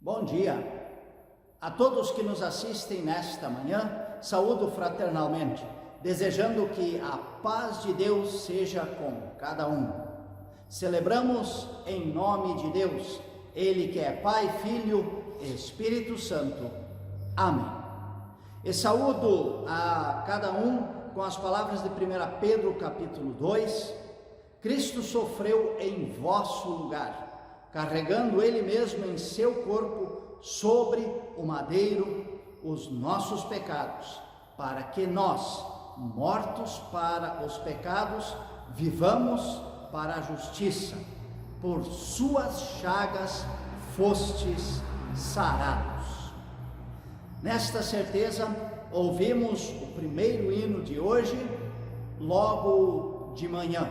Bom dia a todos que nos assistem nesta manhã. Saúdo fraternalmente, desejando que a paz de Deus seja com cada um. Celebramos em nome de Deus, Ele que é Pai, Filho e Espírito Santo. Amém. E saúdo a cada um com as palavras de 1 Pedro capítulo 2. Cristo sofreu em vosso lugar, carregando Ele mesmo em seu corpo sobre o madeiro os nossos pecados, para que nós, mortos para os pecados, vivamos para a justiça. Por suas chagas fostes sarados. Nesta certeza, ouvimos o primeiro hino de hoje, logo de manhã.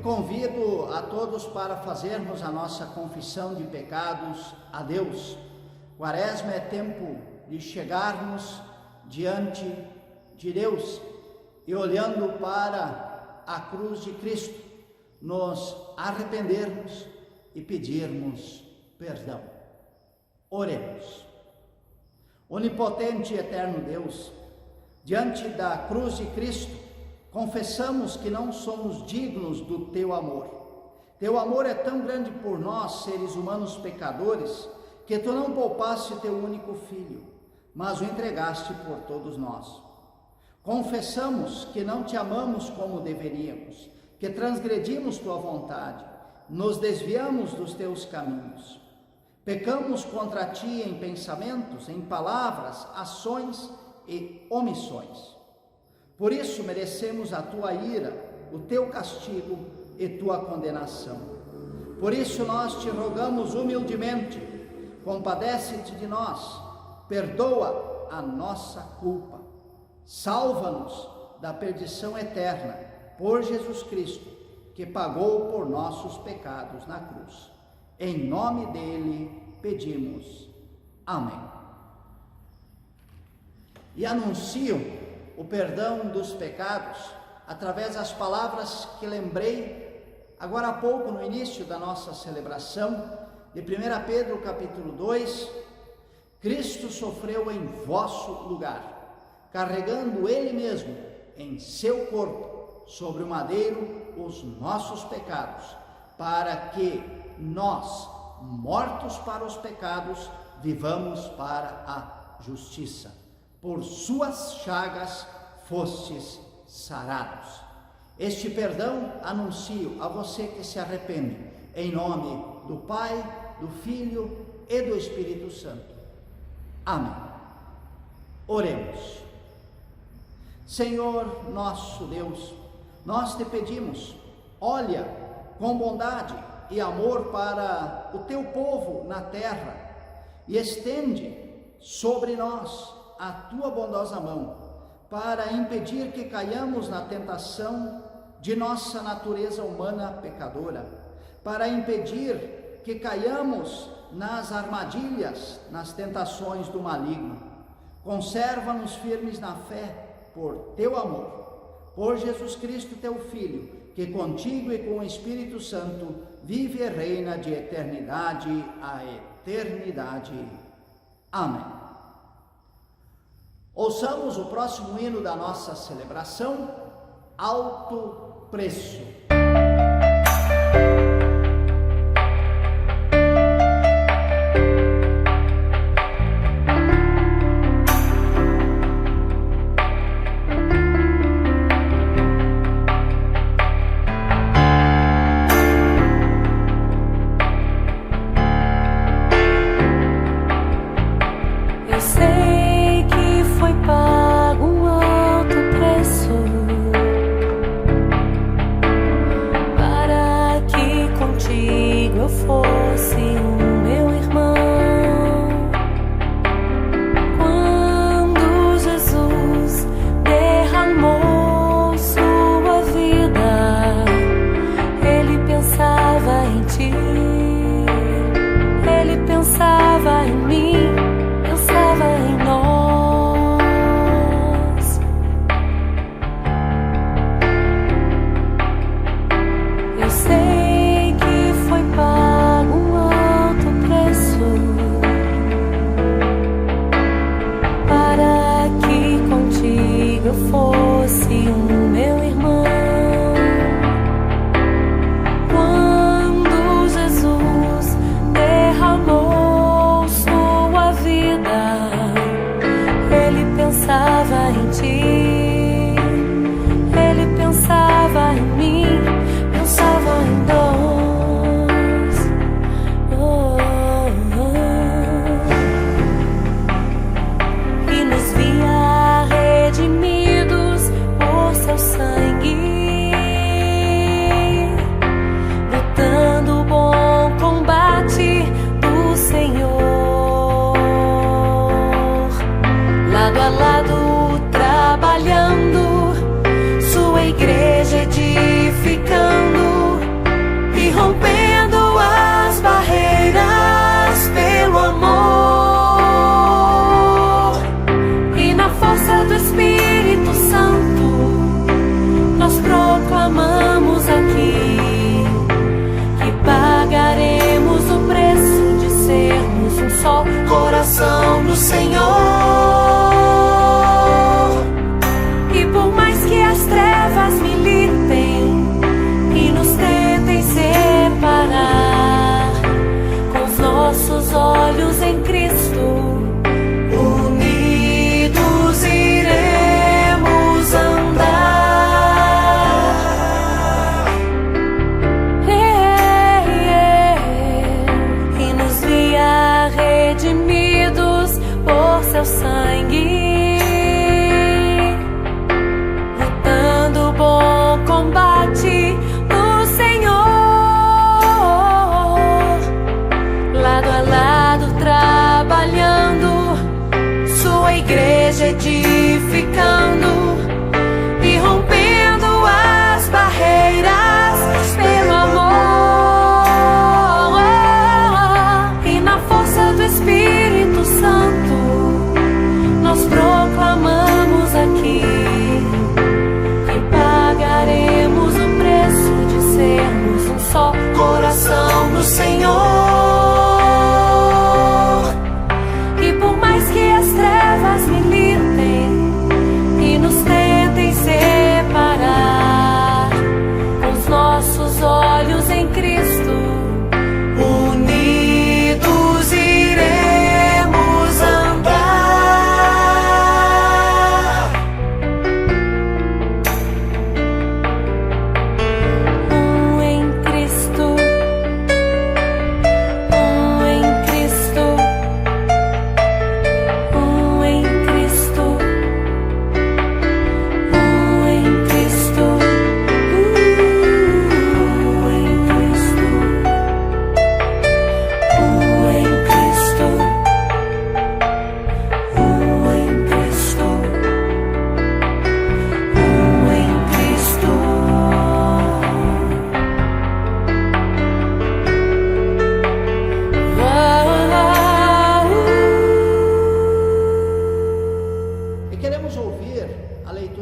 Convido a todos para fazermos a nossa confissão de pecados a Deus. Quaresma é tempo de chegarmos diante de Deus e, olhando para a cruz de Cristo, nos arrependermos e pedirmos perdão. Oremos. Onipotente e eterno Deus, diante da cruz de Cristo, confessamos que não somos dignos do Teu amor. Teu amor é tão grande por nós, seres humanos pecadores, que Tu não poupaste Teu único Filho, mas o entregaste por todos nós. Confessamos que não te amamos como deveríamos, que transgredimos tua vontade, nos desviamos dos teus caminhos. Pecamos contra ti em pensamentos, em palavras, ações e omissões. Por isso merecemos a tua ira, o teu castigo e tua condenação. Por isso nós te rogamos humildemente, compadece-te de nós, perdoa a nossa culpa, salva-nos da perdição eterna, por Jesus Cristo, que pagou por nossos pecados na cruz. Em nome dele pedimos. Amém. E anuncio o perdão dos pecados através das palavras que lembrei agora há pouco no início da nossa celebração de 1 Pedro capítulo 2. Cristo sofreu em vosso lugar, carregando ele mesmo em seu corpo sobre o madeiro os nossos pecados, para que nós, mortos para os pecados, vivamos para a justiça. Por suas chagas fostes sarados. Este perdão anuncio a você que se arrepende, em nome do Pai, do Filho e do Espírito Santo. Amém. Oremos. Senhor nosso Deus, nós te pedimos, olha com bondade e amor para o teu povo na terra e estende sobre nós a tua bondosa mão para impedir que caiamos na tentação de nossa natureza humana pecadora, para impedir que caiamos nas armadilhas, nas tentações do maligno. Conserva-nos firmes na fé por teu amor, por Jesus Cristo, teu Filho, que contigo e com o Espírito Santo vive e reina de eternidade a eternidade. Amém. Ouçamos o próximo hino da nossa celebração, Alto Preço.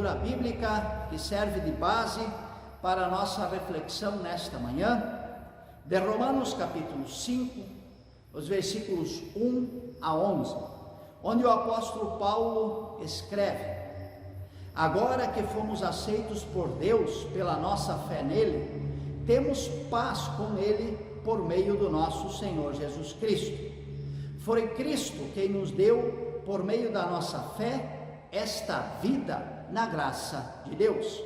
leitura bíblica que serve de base para a nossa reflexão nesta manhã, de Romanos capítulo 5, os versículos 1 a 11, onde o apóstolo Paulo escreve: agora que fomos aceitos por Deus pela nossa fé nele, temos paz com ele por meio do nosso Senhor Jesus Cristo. Foi Cristo quem nos deu, por meio da nossa fé, esta vida na graça de Deus.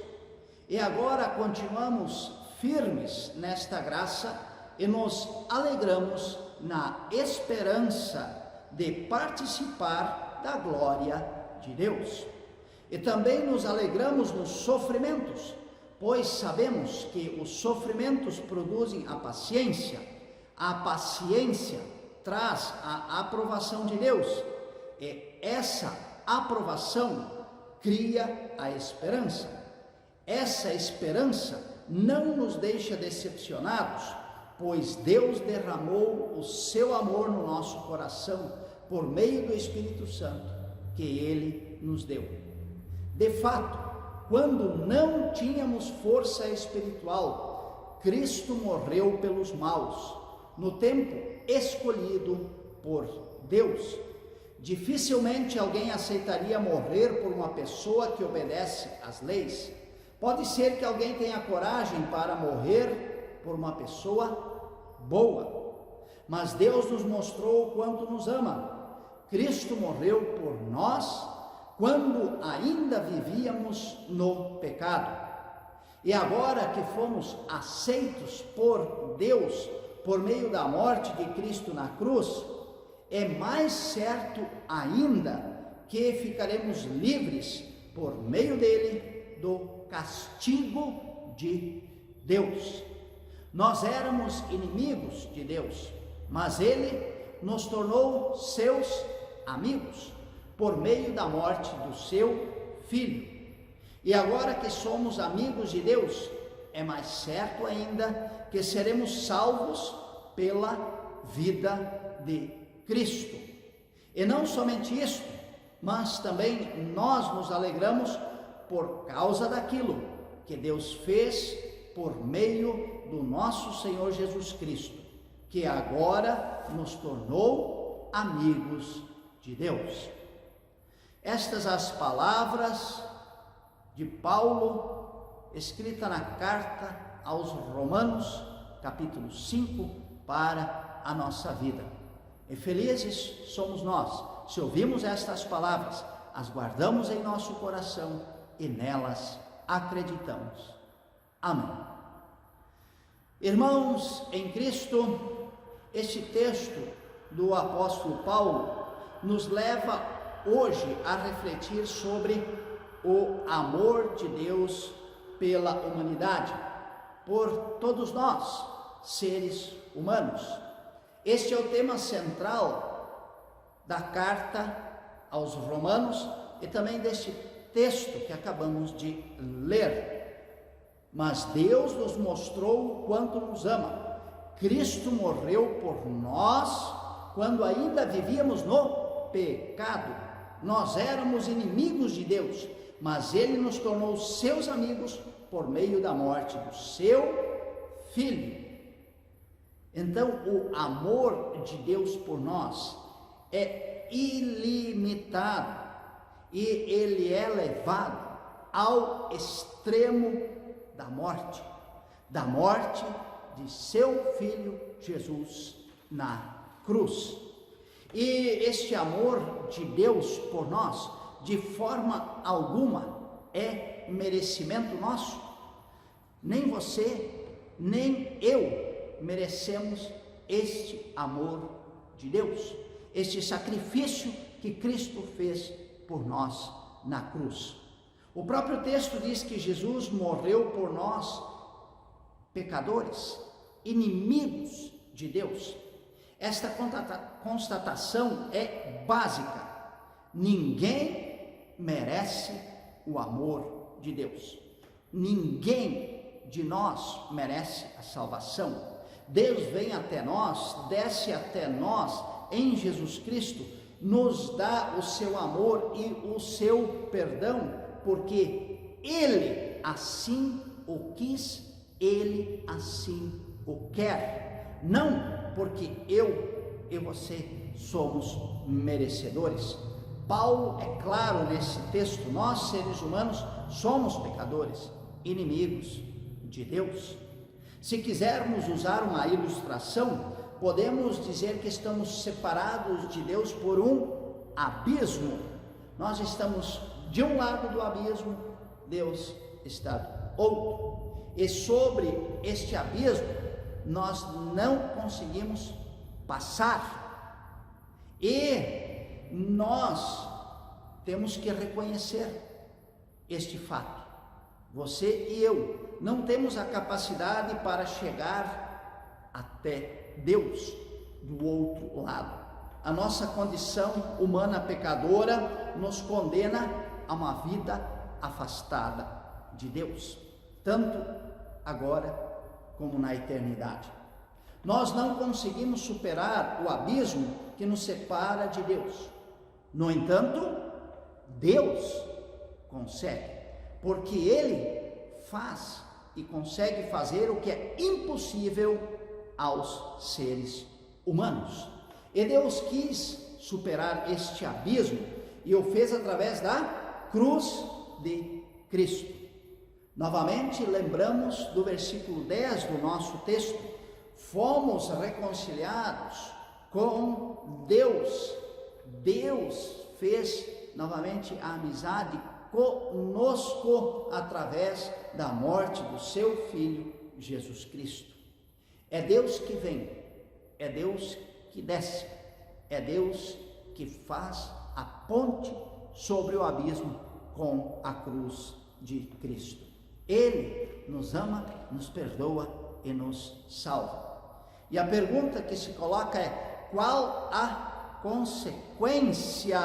E agora continuamos firmes nesta graça e nos alegramos na esperança de participar da glória de Deus. E também nos alegramos nos sofrimentos, pois sabemos que os sofrimentos produzem a paciência traz a aprovação de Deus, e essa aprovação cria a esperança. Essa esperança não nos deixa decepcionados, pois Deus derramou o seu amor no nosso coração por meio do Espírito Santo que Ele nos deu. De fato, quando não tínhamos força espiritual, Cristo morreu pelos maus, no tempo escolhido por Deus. Dificilmente alguém aceitaria morrer por uma pessoa que obedece às leis. Pode ser que alguém tenha coragem para morrer por uma pessoa boa, mas Deus nos mostrou o quanto nos ama. Cristo morreu por nós quando ainda vivíamos no pecado. E agora que fomos aceitos por Deus por meio da morte de Cristo na cruz, é mais certo ainda que ficaremos livres por meio dele do castigo de Deus. Nós éramos inimigos de Deus, mas ele nos tornou seus amigos por meio da morte do seu Filho. E agora que somos amigos de Deus, é mais certo ainda que seremos salvos pela vida de Cristo. E não somente isso, mas também nós nos alegramos por causa daquilo que Deus fez por meio do nosso Senhor Jesus Cristo, que agora nos tornou amigos de Deus. Estas as palavras de Paulo, escrita na carta aos Romanos, capítulo 5, para a nossa vida. E felizes somos nós, se ouvimos estas palavras, as guardamos em nosso coração e nelas acreditamos. Amém. Irmãos em Cristo, este texto do apóstolo Paulo nos leva hoje a refletir sobre o amor de Deus pela humanidade, por todos nós, seres humanos. Este é o tema central da carta aos Romanos e também deste texto que acabamos de ler. Mas Deus nos mostrou o quanto nos ama. Cristo morreu por nós quando ainda vivíamos no pecado. Nós éramos inimigos de Deus, mas Ele nos tornou seus amigos por meio da morte do seu Filho. Então, o amor de Deus por nós é ilimitado e ele é levado ao extremo da morte de seu Filho Jesus na cruz. E este amor de Deus por nós, de forma alguma, é merecimento nosso. Nem você, nem eu merecemos este amor de Deus, este sacrifício que Cristo fez por nós na cruz. O próprio texto diz que Jesus morreu por nós, pecadores, inimigos de Deus. Esta constatação é básica. Ninguém merece o amor de Deus. Ninguém de nós merece a salvação. Deus vem até nós, desce até nós em Jesus Cristo, nos dá o seu amor e o seu perdão porque Ele assim o quis, Ele assim o quer, não porque eu e você somos merecedores. Paulo é claro nesse texto: nós, seres humanos, somos pecadores, inimigos de Deus. Se quisermos usar uma ilustração, podemos dizer que estamos separados de Deus por um abismo. Nós estamos de um lado do abismo, Deus está do outro. E sobre este abismo nós não conseguimos passar. E nós temos que reconhecer este fato. Você e eu não temos a capacidade para chegar até Deus do outro lado. A nossa condição humana pecadora nos condena a uma vida afastada de Deus, tanto agora como na eternidade. Nós não conseguimos superar o abismo que nos separa de Deus. No entanto, Deus consegue, porque Ele faz e consegue fazer o que é impossível aos seres humanos. E Deus quis superar este abismo e o fez através da cruz de Cristo. Novamente lembramos do versículo 10 do nosso texto: fomos reconciliados com Deus. Deus fez novamente a amizade conosco através da morte do seu Filho Jesus Cristo. É Deus que vem, é Deus que desce, é Deus que faz a ponte sobre o abismo com a cruz de Cristo. Ele nos ama, nos perdoa e nos salva. E a pergunta que se coloca é: qual a consequência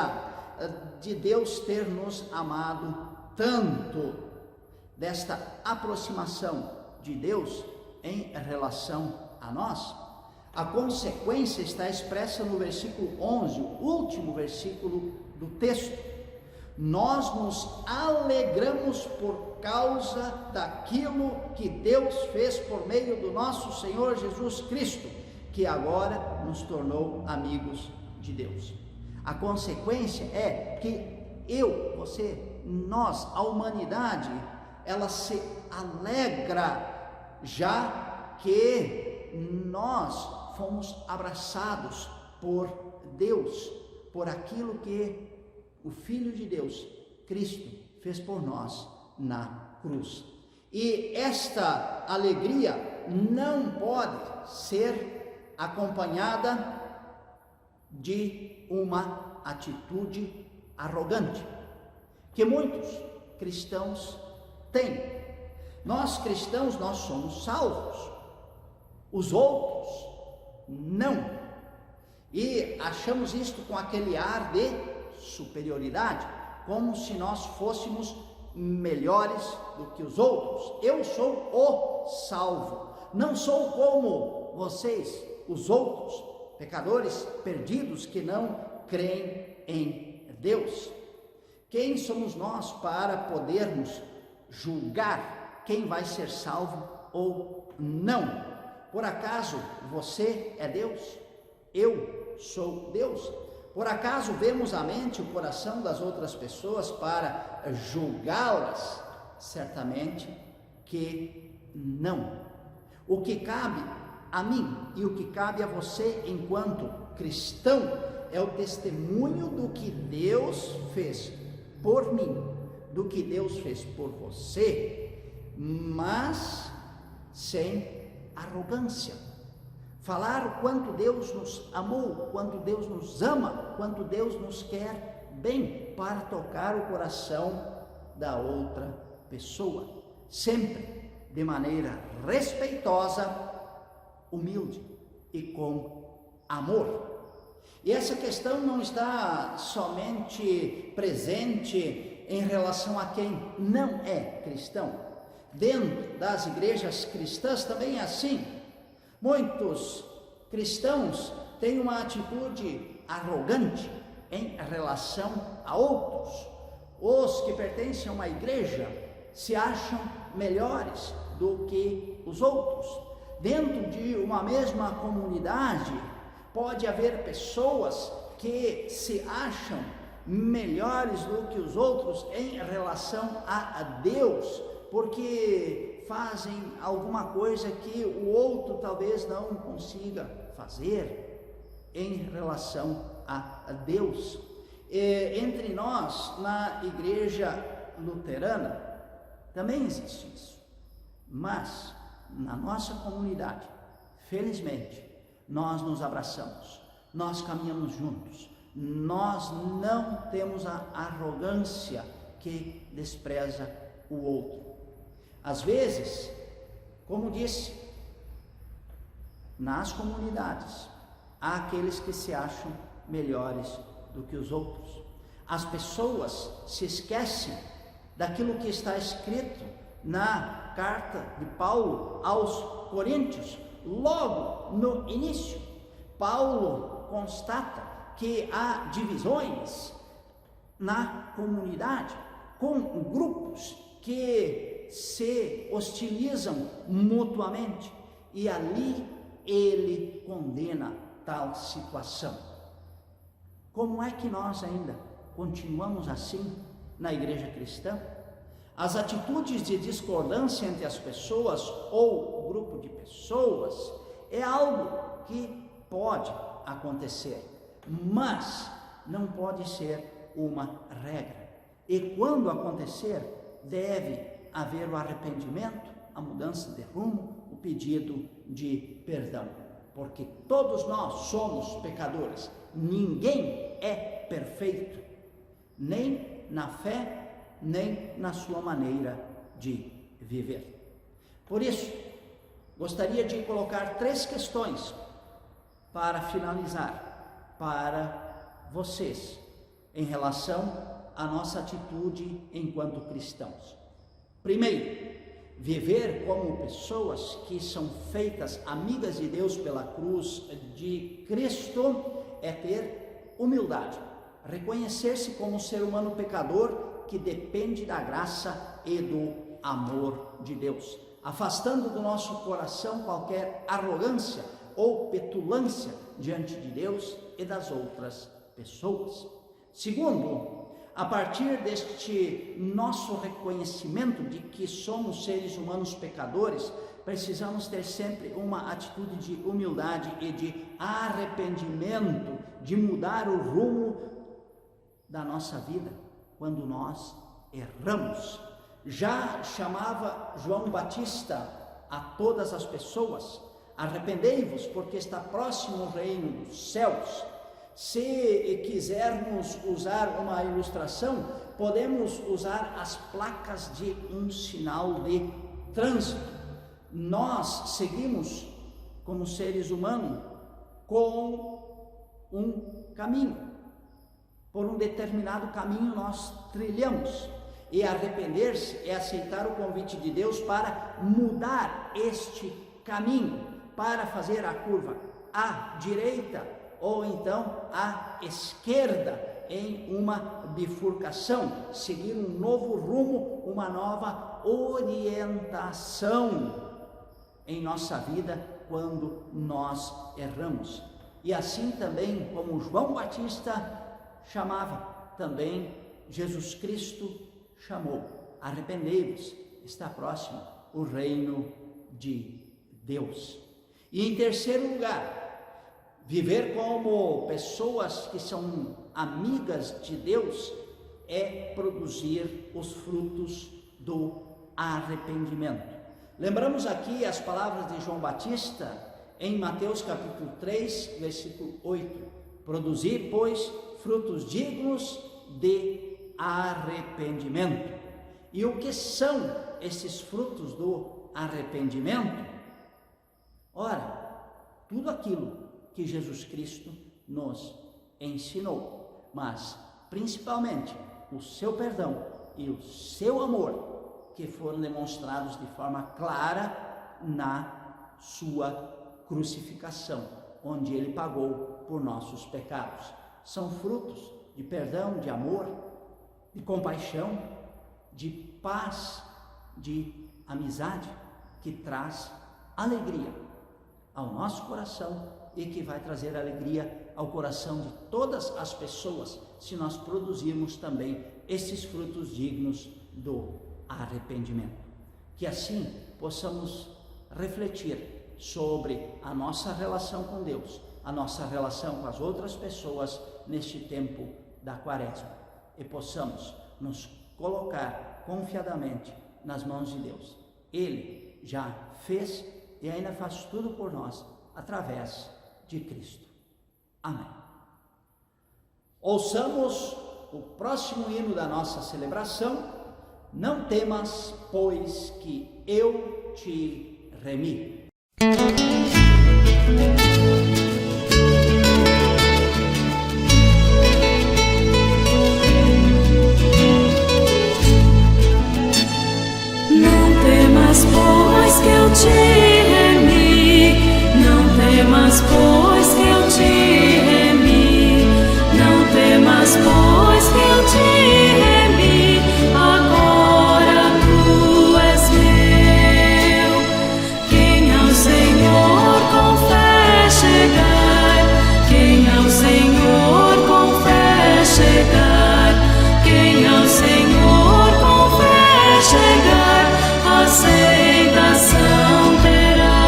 de Deus ter nos amado tanto, desta aproximação de Deus em relação a nós? A consequência está expressa no versículo 11, o último versículo do texto. Nós nos alegramos por causa daquilo que Deus fez por meio do nosso Senhor Jesus Cristo, que agora nos tornou amigos de Deus. A consequência é que eu, você, nós, a humanidade, ela se alegra, já que nós fomos abraçados por Deus, por aquilo que o Filho de Deus, Cristo, fez por nós na cruz. E esta alegria não pode ser acompanhada de uma atitude arrogante, que muitos cristãos têm. Nós cristãos, nós somos salvos, os outros não. E achamos isto com aquele ar de superioridade, como se nós fôssemos melhores do que os outros. Eu sou o salvo, não sou como vocês, os outros pecadores perdidos que não creem em Deus. Quem somos nós para podermos julgar quem vai ser salvo ou não? Por acaso você é Deus? Eu sou Deus? Por acaso vemos a mente e o coração das outras pessoas para julgá-las? Certamente que não. O que cabe a mim e o que cabe a você enquanto cristão é o testemunho do que Deus fez por mim, do que Deus fez por você, mas sem arrogância. Falar o quanto Deus nos amou, quanto Deus nos ama, quanto Deus nos quer bem, para tocar o coração da outra pessoa, sempre de maneira respeitosa, humilde e com amor. E essa questão não está somente presente em relação a quem não é cristão. Dentro das igrejas cristãs também é assim. Muitos cristãos têm uma atitude arrogante em relação a outros. Os que pertencem a uma igreja se acham melhores do que os outros. Dentro de uma mesma comunidade, pode haver pessoas que se acham melhores do que os outros em relação a Deus, porque fazem alguma coisa que o outro talvez não consiga fazer em relação a Deus. Entre nós, na igreja luterana, também existe isso, mas na nossa comunidade, felizmente, nós nos abraçamos, nós caminhamos juntos, nós não temos a arrogância que despreza o outro. Às vezes, como disse, nas comunidades, há aqueles que se acham melhores do que os outros. As pessoas se esquecem daquilo que está escrito na carta de Paulo aos Coríntios, logo no início. Paulo constata que há divisões na comunidade, com grupos que se hostilizam mutuamente, e ali ele condena tal situação. Como é que nós ainda continuamos assim na igreja cristã? As atitudes de discordância entre as pessoas ou grupo de pessoas é algo que pode acontecer, mas não pode ser uma regra. E quando acontecer, deve haver o arrependimento, a mudança de rumo, o pedido de perdão, porque todos nós somos pecadores. Ninguém é perfeito, nem na fé, nem na sua maneira de viver. Por isso, gostaria de colocar 3 questões para finalizar para vocês em relação à nossa atitude enquanto cristãos. Primeiro, viver como pessoas que são feitas amigas de Deus pela cruz de Cristo é ter humildade, reconhecer-se como um ser humano pecador que depende da graça e do amor de Deus, afastando do nosso coração qualquer arrogância ou petulância diante de Deus e das outras pessoas. Segundo, a partir deste nosso reconhecimento de que somos seres humanos pecadores, precisamos ter sempre uma atitude de humildade e de arrependimento, de mudar o rumo da nossa vida quando nós erramos. Já chamava João Batista a todas as pessoas: arrependei-vos, porque está próximo o reino dos céus. Se quisermos usar uma ilustração, podemos usar as placas de um sinal de trânsito. Nós seguimos, como seres humanos, com um caminho. Por um determinado caminho nós trilhamos. E arrepender-se é aceitar o convite de Deus para mudar este caminho, para fazer a curva à direita ou então à esquerda em uma bifurcação, seguir um novo rumo, uma nova orientação em nossa vida quando nós erramos. E assim também como João Batista chamava, também Jesus Cristo chamou: arrependei-vos, está próximo o reino de Deus. E em terceiro lugar, viver como pessoas que são amigas de Deus é produzir os frutos do arrependimento. Lembramos aqui as palavras de João Batista em Mateus capítulo 3, versículo 8: produzir, pois, frutos dignos de arrependimento. E o que são esses frutos do arrependimento? Ora, tudo aquilo que Jesus Cristo nos ensinou, mas principalmente o seu perdão e o seu amor, que foram demonstrados de forma clara na sua crucificação, onde ele pagou por nossos pecados. São frutos de perdão, de amor, de compaixão, de paz, de amizade, que traz alegria ao nosso coração e que vai trazer alegria ao coração de todas as pessoas, se nós produzirmos também esses frutos dignos do arrependimento. Que assim possamos refletir sobre a nossa relação com Deus, a nossa relação com as outras pessoas neste tempo da Quaresma, e possamos nos colocar confiadamente nas mãos de Deus. Ele já fez e ainda faz tudo por nós através de Cristo. Amém. Ouçamos o próximo hino da nossa celebração. Não temas, pois que eu te remi. Não temas, pois que eu te remi. Não temas, pois que eu te remi. Não temas, pois que eu te remi. Agora tu és meu. Quem ao Senhor com fé chegar, quem ao Senhor com fé chegar, quem ao Senhor com fé chegar, aceitação terá.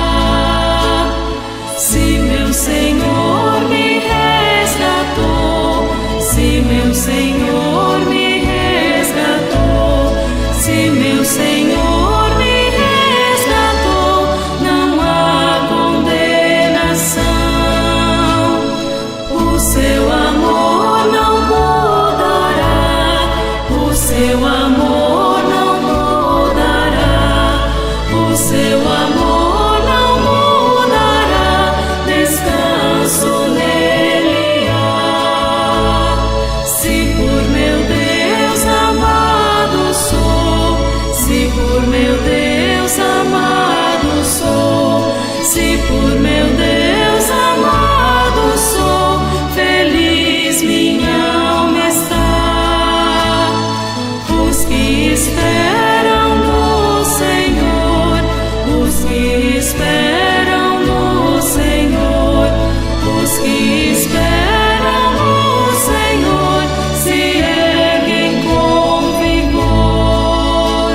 Se meu Senhor me resgatou, se meu Senhor me resgatou, se meu Senhor me resgatou, não há condenação. O seu amor não mudará, o seu amor não mudará, o seu amor não mudará, descanso nele há. Se por meu Deus amado sou, se por meu Deus amado sou, se por meu Deus amado sou, feliz minha alma está. Os que esperam no Senhor, os que esperam no Senhor, os que esperam no Senhor, se erguem com vigor.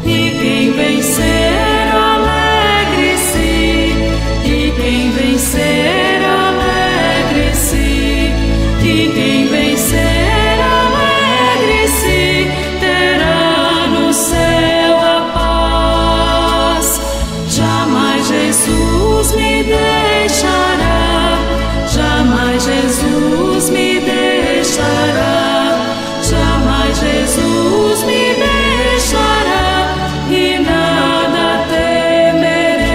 E quem vencer, alegre-se, e quem vencer, alegre-se, e quem vencer, alegre-se, terá no céu a paz. Jamais Jesus me deixará, jamais Jesus me deixará, jamais Jesus me deixará, e nada temerei.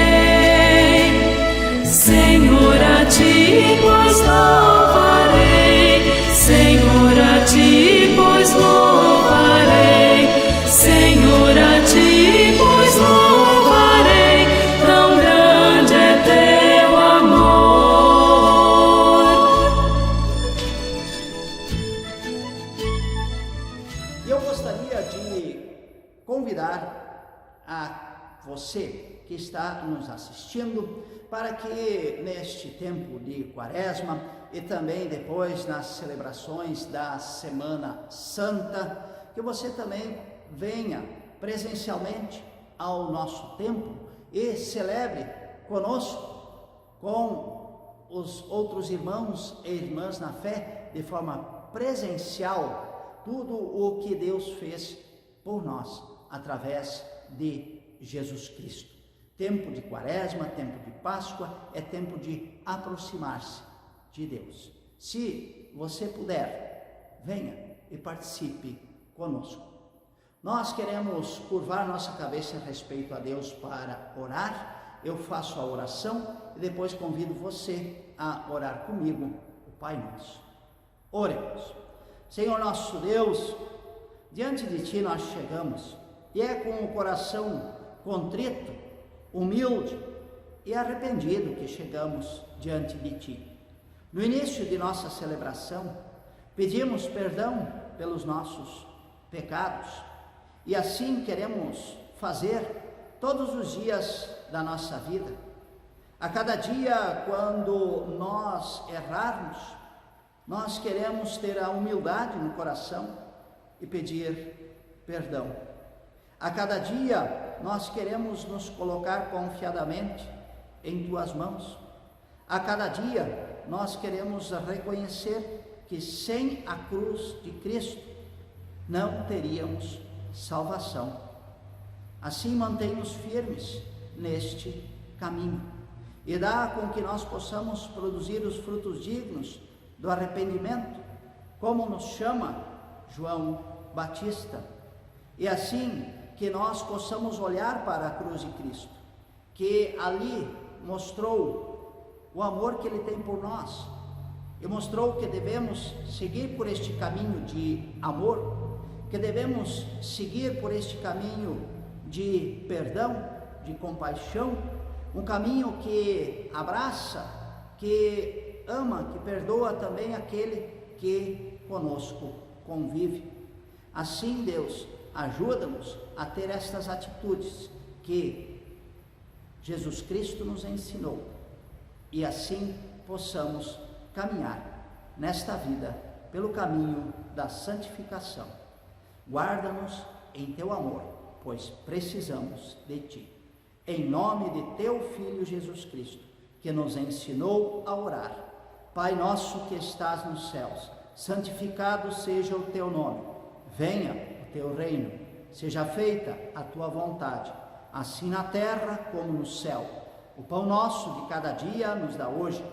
Senhor, a ti pois louvarei, Senhor, a ti pois louvarei, Senhor, a ti pois louvarei, tão grande é teu amor. Eu gostaria de convidar a você que está nos assistindo para que neste tempo de Quaresma e também depois nas celebrações da Semana Santa, que você também venha presencialmente ao nosso templo e celebre conosco, com os outros irmãos e irmãs na fé, de forma presencial, tudo o que Deus fez por nós, através de Jesus Cristo. Tempo de Quaresma, tempo de Páscoa, é tempo de aproximar-se de Deus. Se você puder, venha e participe conosco. Nós queremos curvar nossa cabeça a respeito a Deus para orar. Eu faço a oração e depois convido você a orar comigo, o Pai Nosso. Oremos. Senhor nosso Deus, diante de Ti nós chegamos, e é com o coração contrito, humilde e arrependido que chegamos diante de Ti. No início de nossa celebração, pedimos perdão pelos nossos pecados. E assim queremos fazer todos os dias da nossa vida. A cada dia, quando nós errarmos, nós queremos ter a humildade no coração e pedir perdão. A cada dia, nós queremos nos colocar confiadamente em Tuas mãos. A cada dia, nós queremos reconhecer que sem a cruz de Cristo não teríamos salvação. Assim, mantém-nos firmes neste caminho e dá com que nós possamos produzir os frutos dignos do arrependimento, como nos chama João Batista, e assim que nós possamos olhar para a cruz de Cristo, que ali mostrou o amor que Ele tem por nós, e mostrou que devemos seguir por este caminho de amor, que devemos seguir por este caminho de perdão, de compaixão, um caminho que abraça, que ama, que perdoa também aquele que conosco convive. Assim, Deus, ajuda-nos a ter estas atitudes que Jesus Cristo nos ensinou, e assim possamos caminhar nesta vida pelo caminho da santificação. Guarda-nos em Teu amor, pois precisamos de Ti. Em nome de Teu Filho Jesus Cristo, que nos ensinou a orar: Pai nosso que estás nos céus, santificado seja o Teu nome. Venha o Teu reino, seja feita a Tua vontade, assim na terra como no céu. O pão nosso de cada dia nos dá hoje,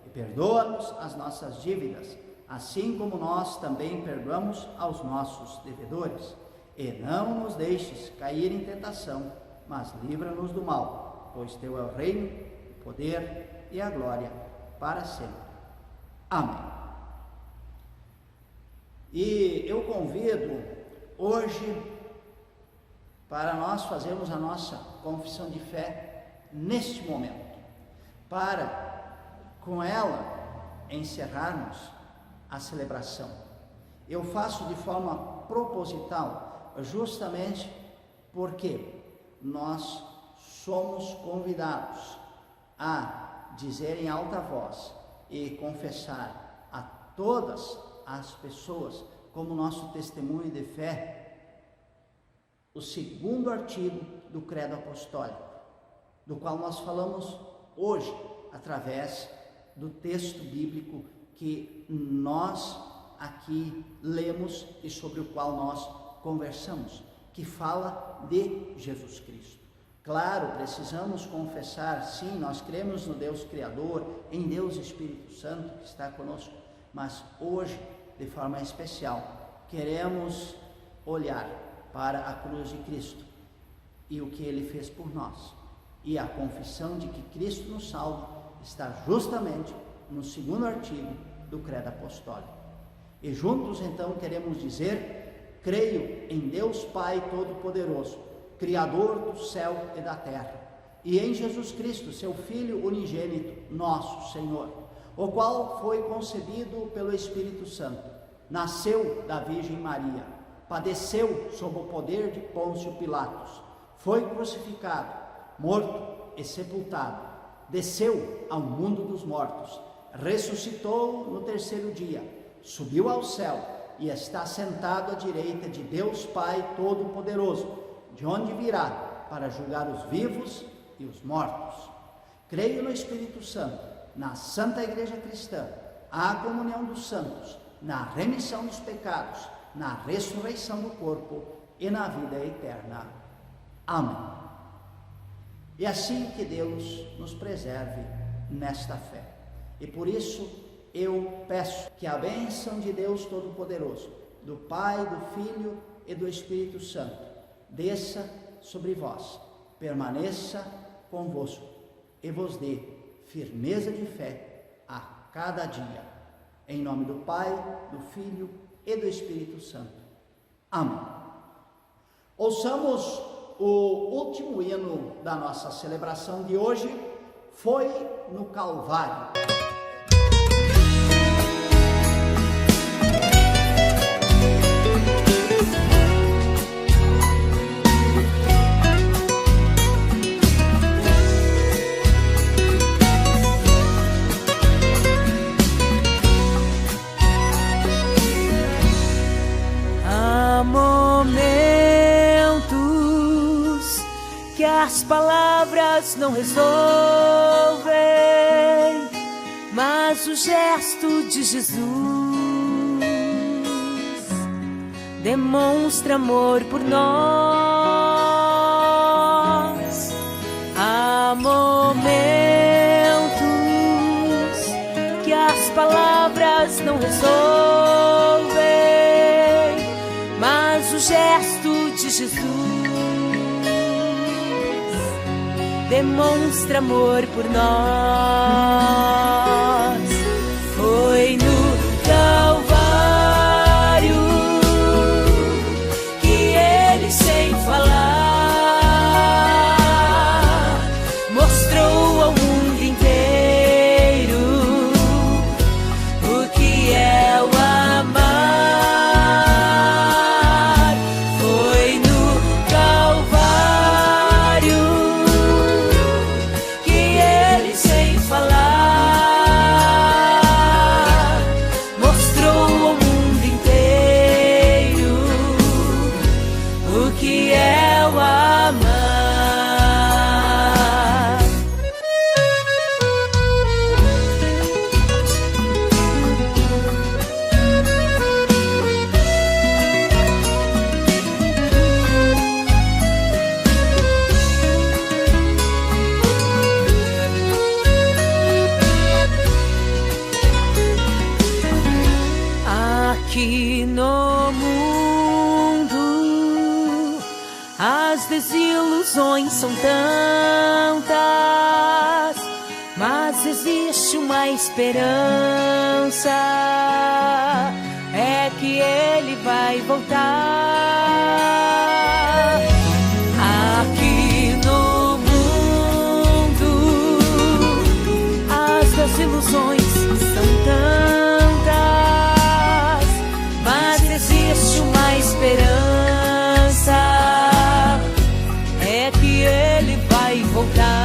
e perdoa-nos as nossas dívidas, assim como nós também perdoamos aos nossos devedores. E não nos deixes cair em tentação, mas livra-nos do mal, pois Teu é o reino, o poder e a glória para sempre. Amém. E eu convido hoje para nós fazermos a nossa confissão de fé neste momento, para com ela encerrarmos a celebração. Eu faço de forma proposital, justamente porque nós somos convidados a dizer em alta voz e confessar a todas as pessoas, como nosso testemunho de fé, o segundo artigo do Credo Apostólico, do qual nós falamos hoje, através do texto bíblico que nós aqui lemos e sobre o qual nós conversamos, que fala de Jesus Cristo. Claro, precisamos confessar, sim, nós cremos no Deus Criador, em Deus Espírito Santo que está conosco, mas hoje, de forma especial, queremos olhar para a cruz de Cristo e o que Ele fez por nós. E a confissão de que Cristo nos salva está justamente no segundo artigo do Credo Apostólico. E juntos então queremos dizer: creio em Deus Pai Todo-Poderoso, Criador do céu e da terra, e em Jesus Cristo, seu Filho unigênito, nosso Senhor, o qual foi concebido pelo Espírito Santo, nasceu da Virgem Maria, padeceu sob o poder de Pôncio Pilatos, foi crucificado, morto e sepultado, desceu ao mundo dos mortos, ressuscitou no terceiro dia, subiu ao céu e está sentado à direita de Deus Pai Todo-Poderoso, de onde virá para julgar os vivos e os mortos. Creio no Espírito Santo, na Santa Igreja Cristã, à comunhão dos santos, na remissão dos pecados, na ressurreição do corpo e na vida eterna. Amém. E assim que Deus nos preserve nesta fé. E por isso eu peço que a bênção de Deus Todo-Poderoso, do Pai, do Filho e do Espírito Santo, desça sobre vós, permaneça convosco e vos dê firmeza de fé a cada dia. Em nome do Pai, do Filho e do Espírito Santo. Amém. Ouçamos o último hino da nossa celebração de hoje, Foi no Calvário. que as palavras não resolvem, mas o gesto de Jesus demonstra amor por nós. Há momentos que as palavras não resolvem, mas o gesto de Jesus demonstra amor por nós. Foi no Calvário que ele, sem falar, mostrou ao mundo inteiro o que é o amar. Foi no Calvário que ele, sem falar, mostrou ao mundo inteiro o que é o amar. Aqui no mundo as desilusões são tantas, mas existe uma esperança, é que ele vai voltar. Aqui no mundo as desilusões são tantas, mas existe uma esperança, é que ele vai voltar.